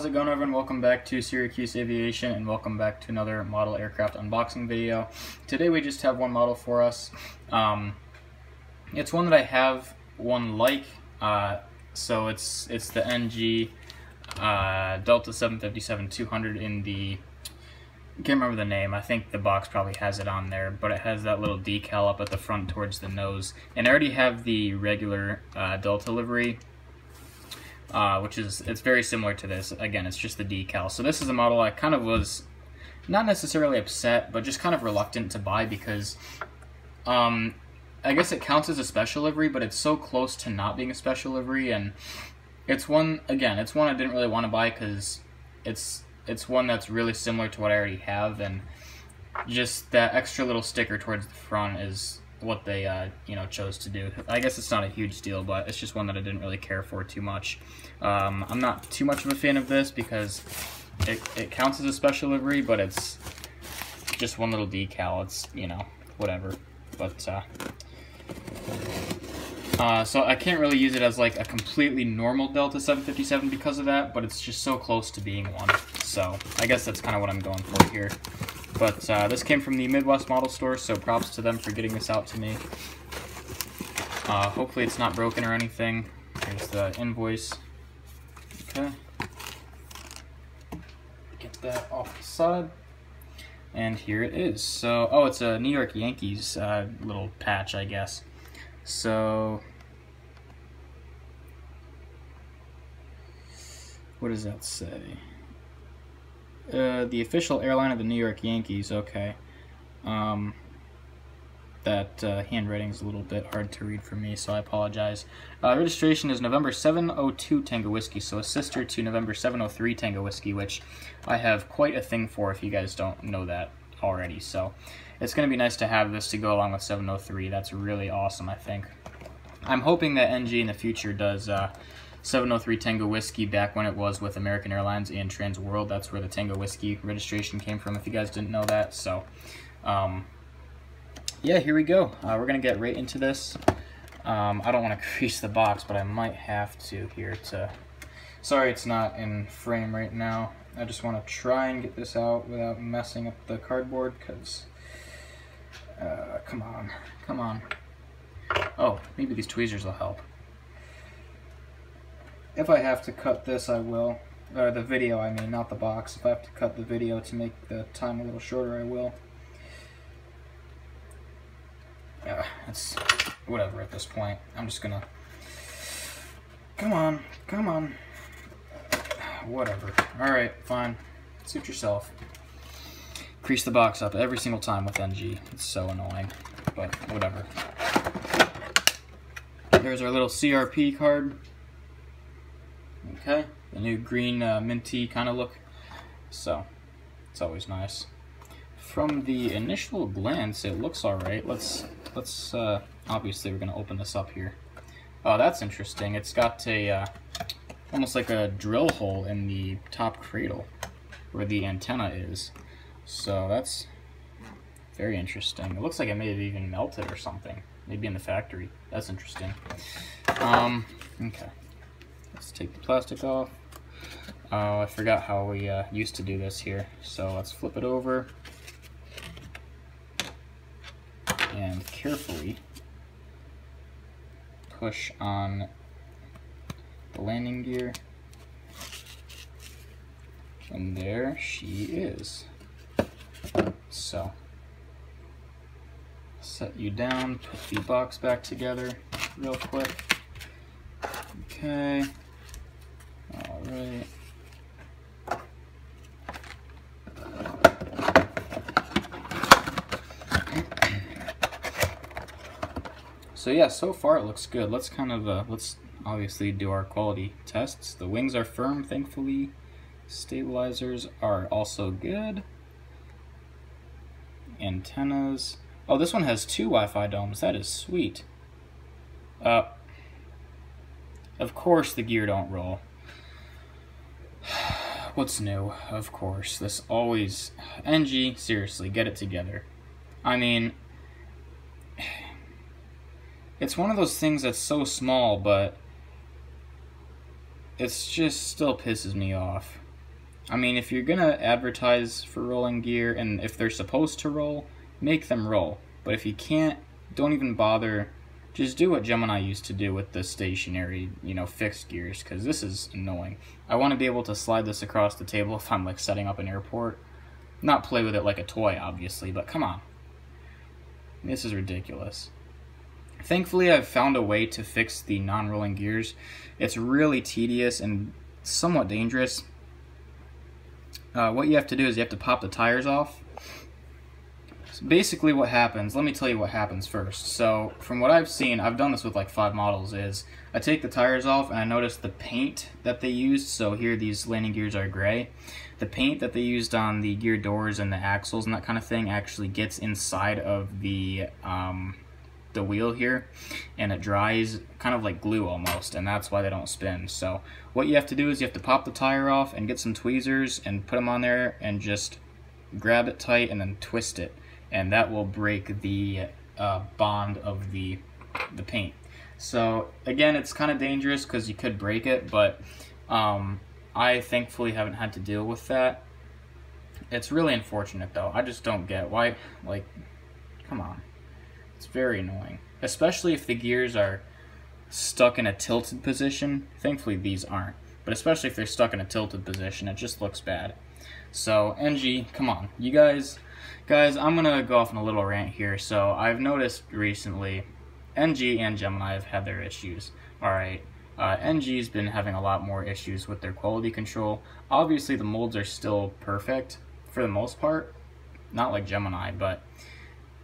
How's it going, everyone? Welcome back to Syracuse Aviation and welcome back to another model aircraft unboxing video. Today we just have one model for us. It's one that I have one like, so it's the NG Delta 757-200 in the, I can't remember the name. I think the box probably has it on there, but it has that little decal up at the front towards the nose. And I already have the regular Delta livery, it's very similar to this. Again, it's just the decal. So this is a model I kind of was not necessarily upset, but just kind of reluctant to buy because I guess it counts as a special livery, but it's so close to not being a special livery, and it's one I didn't really want to buy because it's one that's really similar to what I already have, and just that extra little sticker towards the front is what they chose to do. I guess it's not a huge deal, but it's just one that I didn't really care for too much. I'm not too much of a fan of this because it counts as a special livery, but it's just one little decal. It's, whatever. But so I can't really use it as like a completely normal Delta 757 because of that, but it's just so close to being one. So I guess that's kind of what I'm going for here. But this came from the Midwest Model Store, so props to them for getting this out to me. Hopefully it's not broken or anything. Here's the invoice. Okay. Get that off the side. And here it is. So, oh, it's a New York Yankees little patch, I guess. So, what does that say? The official airline of the New York Yankees, okay. That handwriting is a little bit hard to read for me, so I apologize. Registration is November 702 Tango Whiskey, so a sister to November 703 Tango Whiskey, which I have quite a thing for if you guys don't know that already. So it's going to be nice to have this to go along with 703. That's really awesome, I think. I'm hoping that NG in the future does 703 Tango Whiskey back when it was with American Airlines and Trans World. That's where the Tango Whiskey registration came from, if you guys didn't know that. So, yeah, here we go. We're going to get right into this. I don't want to crease the box, but I might have to here to... Sorry it's not in frame right now. I just want to try and get this out without messing up the cardboard, because... come on. Come on. Oh, maybe these tweezers will help. If I have to cut this, I will. Or the video, I mean, not the box. If I have to cut the video to make the time a little shorter, I will. Yeah, it's whatever at this point. I'm just gonna... Come on, come on. Whatever. Alright, fine. Suit yourself. Crease the box up every single time with NG. It's so annoying, but whatever. There's our little CRP card. Okay, the new green minty kind of look, so it's always nice. From the initial glance, it looks alright. Let's obviously we're gonna open this up here. Oh, that's interesting. It's got a almost like a drill hole in the top cradle where the antenna is. So that's very interesting. It looks like it may have even melted or something, maybe in the factory. That's interesting. Okay. Let's take the plastic off. Oh, I forgot how we used to do this here. So let's flip it over and carefully push on the landing gear. And there she is. So, set you down, put the box back together real quick. Okay. Alright. So yeah, so far it looks good. Let's kind of, let's obviously do our quality tests. The wings are firm, thankfully. Stabilizers are also good. Antennas. Oh, this one has 2 Wi-Fi domes. That is sweet. Of course the gear don't roll. What's new? Of course. This always... NG, seriously, get it together. I mean... It's one of those things that's so small, but... It's just still pisses me off. I mean, if you're gonna advertise for rolling gear, and if they're supposed to roll, make them roll. But if you can't, don't even bother. Just do what Gemini used to do with the stationary, you know, fixed gears, because this is annoying. I want to be able to slide this across the table if I'm like setting up an airport. Not play with it like a toy, obviously, but come on. This is ridiculous. Thankfully, I've found a way to fix the non-rolling gears. It's really tedious and somewhat dangerous. What you have to do is you have to pop the tires off. So basically what happens, let me tell you what happens first. So from what I've seen, I've done this with like 5 models, is I take the tires off and I notice the paint that they used. So here these landing gears are gray. The paint that they used on the gear doors and the axles and that kind of thing actually gets inside of the wheel here, and it dries kind of like glue almost, and that's why they don't spin. So what you have to do is you have to pop the tire off and get some tweezers and put them on there and just grab it tight and then twist it, and that will break the bond of the paint. So again, it's kind of dangerous because you could break it, but I thankfully haven't had to deal with that. It's really unfortunate though. I just don't get why, like, come on. It's very annoying, especially if the gears are stuck in a tilted position. Thankfully these aren't, but especially if they're stuck in a tilted position, it just looks bad. So NG, come on, you guys, I'm gonna go off on a little rant here. So I've noticed recently, NG and Gemini have had their issues. All right, NG's been having a lot more issues with their quality control. Obviously the molds are still perfect for the most part, not like Gemini, but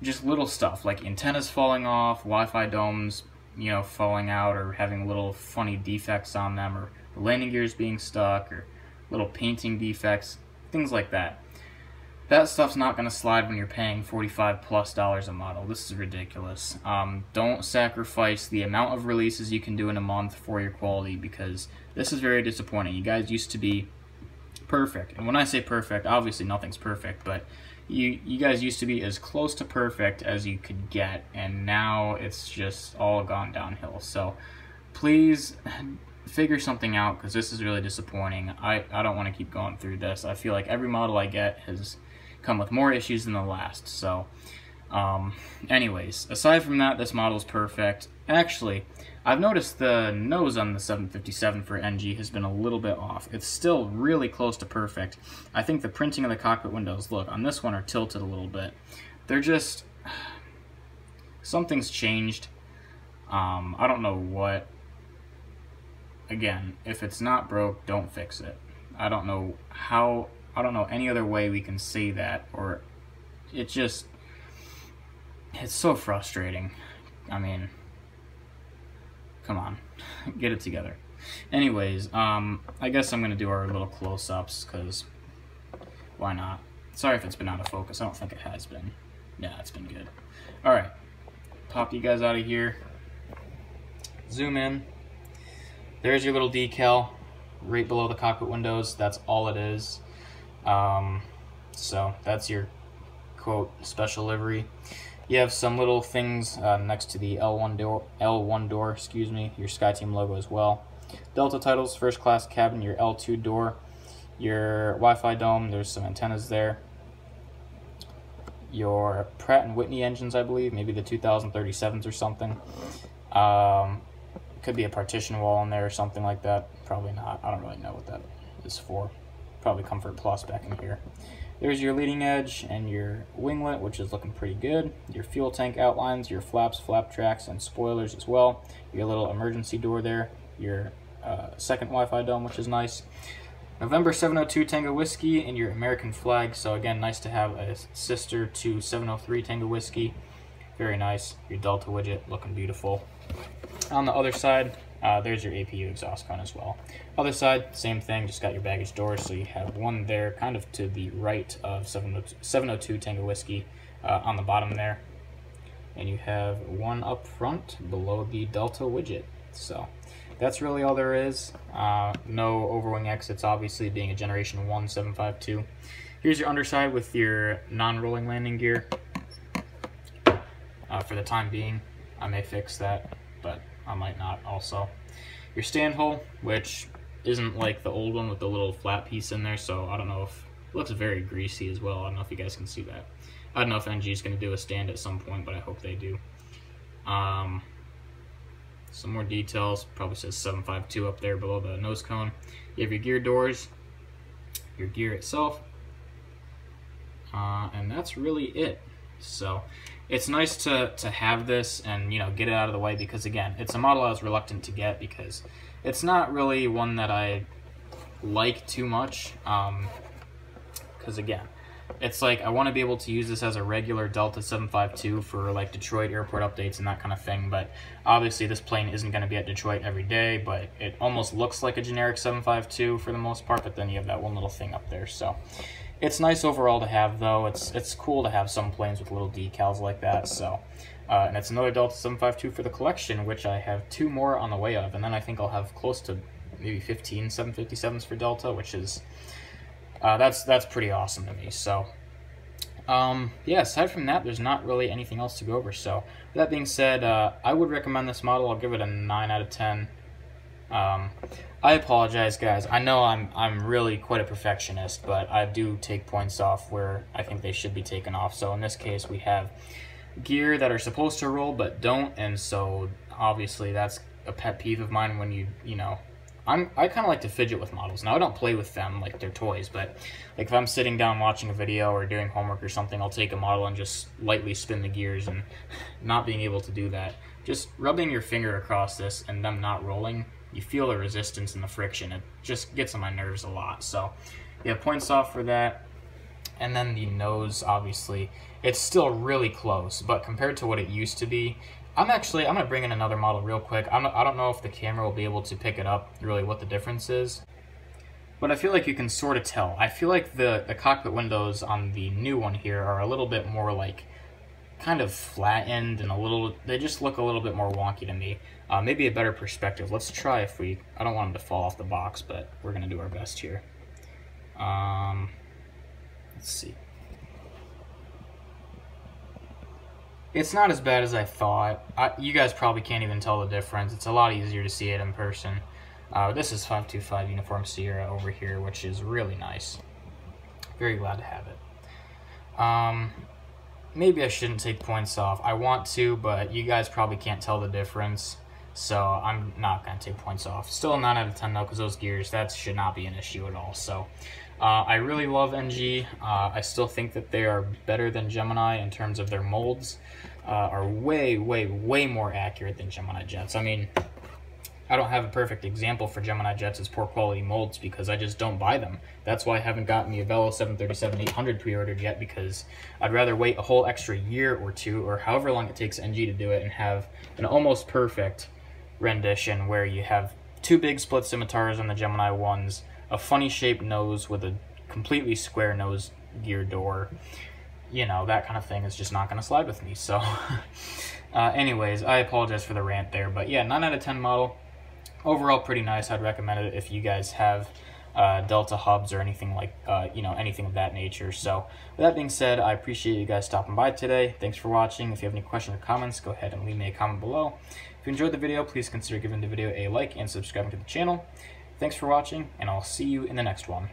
just little stuff like antennas falling off, Wi-Fi domes, you know, falling out or having little funny defects on them, or the landing gears being stuck, or little painting defects, things like that. That stuff's not going to slide when you're paying $45+ a model. This is ridiculous. Don't sacrifice the amount of releases you can do in a month for your quality, because this is very disappointing. You guys used to be perfect, and when I say perfect, obviously nothing's perfect, but you guys used to be as close to perfect as you could get, and now it's just all gone downhill. So please figure something out, because this is really disappointing. I don't want to keep going through this. I feel like every model I get has come with more issues than the last. So anyways, aside from that, this model is perfect. Actually, I've noticed the nose on the 757 for NG has been a little bit off. It's still really close to perfect. I think the printing of the cockpit windows, look, on this one are tilted a little bit. They're just, something's changed. I don't know what. Again, if it's not broke, don't fix it. I don't know how, I don't know any other way we can say that, or it just, it's so frustrating. I mean, come on, get it together. Anyways, I guess I'm going to do our little close-ups, because why not? Sorry if it's been out of focus. I don't think it has been. Yeah, it's been good. Alright, pop you guys out of here. Zoom in. There's your little decal right below the cockpit windows. That's all it is. So that's your, quote, special livery. You have some little things next to the L1 door, excuse me, your SkyTeam logo as well. Delta titles, first class cabin, your L2 door, your Wi-Fi dome, there's some antennas there. Your Pratt & Whitney engines, I believe, maybe the 2037s or something. Could be a partition wall in there or something like that. Probably not. I don't really know what that is for. Probably Comfort Plus back in here. There's your leading edge and your winglet, which is looking pretty good. Your fuel tank outlines, your flaps, flap tracks, and spoilers as well. Your little emergency door there. Your second Wi-Fi dome, which is nice. November 702 Tango Whiskey and your American flag. So again, nice to have a sister to 703 Tango Whiskey. Very nice. Your Delta widget, looking beautiful. On the other side, there's your APU exhaust cone as well. Other side, same thing, just got your baggage doors, so you have one there kind of to the right of 702 Tango Whiskey on the bottom there. And you have one up front below the Delta widget. So that's really all there is. No overwing exits, obviously, being a Generation 1 752. Here's your underside with your non-rolling landing gear. For the time being, I may fix that, but I might not also. Your stand hole, which isn't like the old one with the little flat piece in there, so I don't know if it looks very greasy as well. I don't know if you guys can see that. I don't know if NG is going to do a stand at some point, but I hope they do. Some more details. Probably says 752 up there below the nose cone. You have your gear doors, your gear itself, and that's really it. So it's nice to have this and, you know, get it out of the way, because again, it's a model I was reluctant to get because it's not really one that I like too much, because again, it's like I want to be able to use this as a regular Delta 752 for like Detroit airport updates and that kind of thing, but obviously this plane isn't going to be at Detroit every day, but it almost looks like a generic 752 for the most part, but then you have that one little thing up there. So it's nice overall to have, though. It's cool to have some planes with little decals like that. So and it's another Delta 752 for the collection, which I have 2 more on the way of, and then I think I'll have close to maybe 15 757s for Delta, which is that's pretty awesome to me. So yeah, aside from that, there's not really anything else to go over. So with that being said, I would recommend this model. I'll give it a 9 out of 10. I apologize, guys. I know I'm really quite a perfectionist, but I do take points off where I think they should be taken off. So in this case, we have gear that are supposed to roll but don't, and so obviously that's a pet peeve of mine when you know, I kind of like to fidget with models. Now, I don't play with them like they're toys, but like if I'm sitting down watching a video or doing homework or something, I'll take a model and just lightly spin the gears, and not being able to do that, just rubbing your finger across this and them not rolling, you feel the resistance and the friction. It just gets on my nerves a lot. So yeah, points off for that. And then the nose, obviously, it's still really close, but compared to what it used to be, I'm going to bring in another model real quick. I don't know if the camera will be able to pick it up, really what the difference is, but I feel like you can sort of tell. I feel like the cockpit windows on the new one here are a little bit more like kind of flattened and they just look a little bit more wonky to me. Maybe a better perspective. Let's try I don't want them to fall off the box, but we're going to do our best here. Let's see. It's not as bad as I thought. You guys probably can't even tell the difference. It's a lot easier to see it in person. This is 525 Uniform Sierra over here, which is really nice. Very glad to have it. Maybe I shouldn't take points off. I want to, but you guys probably can't tell the difference, so I'm not going to take points off. Still a 9 out of 10 though, because those gears, that should not be an issue at all. So I really love NG. I still think that they are better than Gemini in terms of their molds. Are way more accurate than Gemini jets. I mean, I don't have a perfect example for Gemini jets as poor quality molds because I just don't buy them. That's why I haven't gotten the Avelo 737-800 pre-ordered yet, because I'd rather wait a whole extra year or 2 or however long it takes NG to do it and have an almost perfect rendition where you have 2 big split scimitars on the Gemini ones, a funny shaped nose with a completely square nose gear door. You know, that kind of thing is just not going to slide with me. So anyways, I apologize for the rant there, but yeah, 9 out of 10 model. Overall, pretty nice. I'd recommend it if you guys have Delta hubs or anything like, you know, anything of that nature. So with that being said, I appreciate you guys stopping by today. Thanks for watching. If you have any questions or comments, go ahead and leave me a comment below. If you enjoyed the video, please consider giving the video a like and subscribing to the channel. Thanks for watching, and I'll see you in the next one.